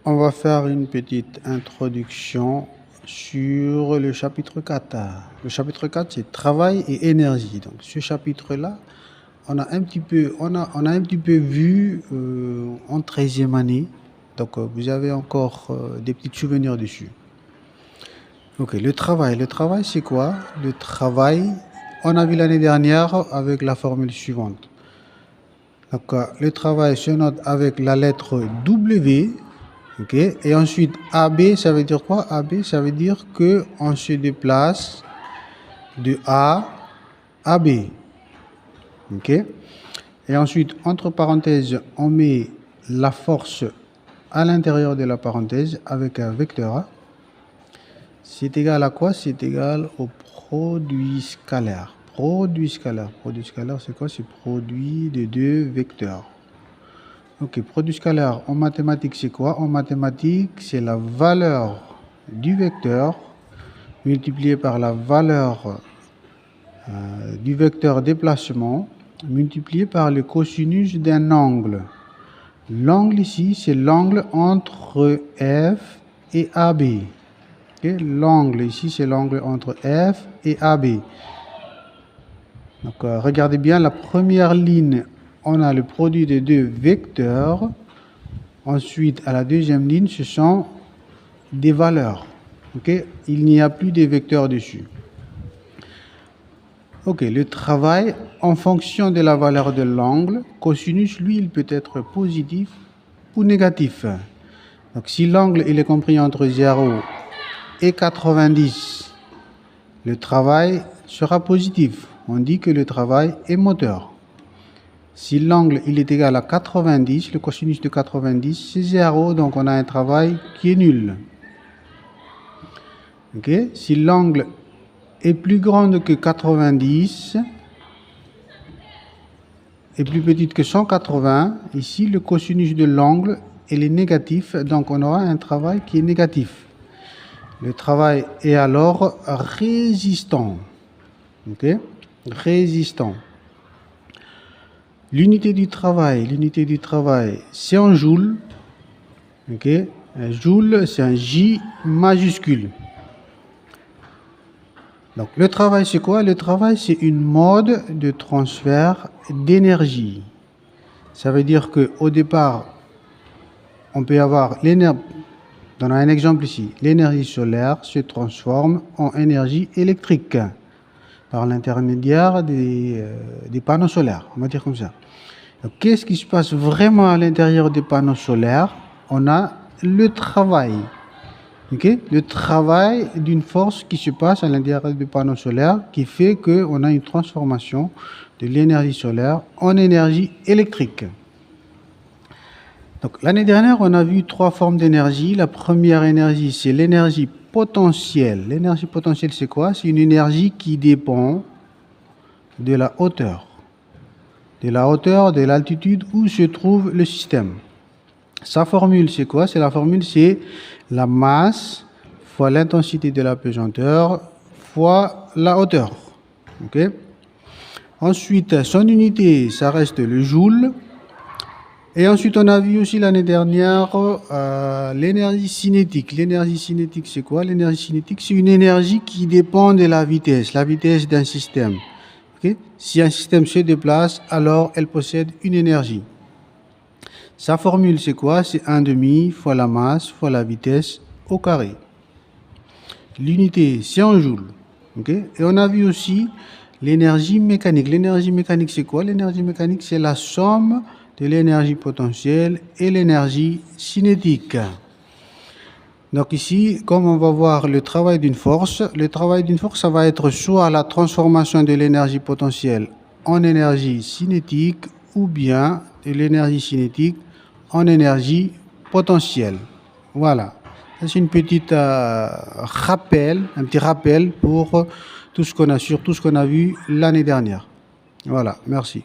On va faire une petite introduction sur le chapitre 4. Le chapitre 4, c'est travail et énergie. Donc, ce chapitre-là, on a un petit peu vu en 13e année. Donc, vous avez encore des petits souvenirs dessus. Ok, le travail. Le travail, c'est quoi? Le travail, on a vu l'année dernière avec la formule suivante. Donc, le travail se note avec la lettre W. Ok, et ensuite AB, ça veut dire quoi? AB, ça veut dire que on se déplace de A à B. Ok, et ensuite, entre parenthèses, on met la force à l'intérieur de la parenthèse avec un vecteur. C'est égal à quoi? C'est égal au produit scalaire. Produit scalaire. Produit scalaire, c'est quoi? C'est produit de deux vecteurs. Ok, produit scalaire en mathématiques, c'est quoi? En mathématiques, c'est la valeur du vecteur multipliée par la valeur du vecteur déplacement multiplié par le cosinus d'un angle. L'angle ici, c'est l'angle entre F et AB. Okay? L'angle ici, c'est l'angle entre F et AB. Donc, regardez bien la première ligne. On a le produit des deux vecteurs. Ensuite, à la deuxième ligne, ce sont des valeurs. Okay? Il n'y a plus de vecteurs dessus. Ok, le travail, en fonction de la valeur de l'angle, cosinus, lui, il peut être positif ou négatif. Donc, si l'angle il est compris entre 0 et 90, le travail sera positif. On dit que le travail est moteur. Si l'angle il est égal à 90, le cosinus de 90, c'est 0, donc on a un travail qui est nul. Okay? Si l'angle est plus grand que 90 et plus petite que 180, ici le cosinus de l'angle il est négatif, donc on aura un travail qui est négatif. Le travail est alors résistant. Okay? Résistant. L'unité du travail, c'est en joule. Okay? Un joule, c'est un J majuscule. Donc, le travail, c'est quoi? Le travail, c'est une mode de transfert d'énergie. Ça veut dire qu'au départ, on peut avoir l'énergie. Donnons un exemple ici. L'énergie solaire se transforme en énergie électrique par l'intermédiaire des panneaux solaires, on va dire comme ça. Qu'est-ce qui se passe vraiment à l'intérieur des panneaux solaires? On a le travail. Okay? Le travail d'une force qui se passe à l'intérieur du panneau solaire qui fait qu'on a une transformation de l'énergie solaire en énergie électrique. Donc, l'année dernière, on a vu trois formes d'énergie. La première énergie, c'est l'énergie potentielle. L'énergie potentielle, c'est quoi? C'est une énergie qui dépend de la hauteur. De la hauteur, de l'altitude où se trouve le système. Sa formule, c'est quoi? C'est la masse fois l'intensité de la pesanteur fois la hauteur. Okay? Ensuite, son unité, ça reste le joule. Et ensuite, on a vu aussi l'année dernière l'énergie cinétique. L'énergie cinétique, c'est quoi? L'énergie cinétique, c'est une énergie qui dépend de la vitesse d'un système. Okay? Si un système se déplace, alors elle possède une énergie. Sa formule, c'est quoi? C'est 1/2 fois la masse fois la vitesse au carré. L'unité, c'est en joule. Okay? Et on a vu aussi l'énergie mécanique. L'énergie mécanique, c'est quoi? L'énergie mécanique, c'est la somme de l'énergie potentielle et l'énergie cinétique. Donc ici, comme on va voir le travail d'une force, ça va être soit la transformation de l'énergie potentielle en énergie cinétique ou bien de l'énergie cinétique en énergie potentielle. Voilà. C'est une petite rappel, un petit rappel pour tout ce qu'on a vu l'année dernière. Voilà, merci.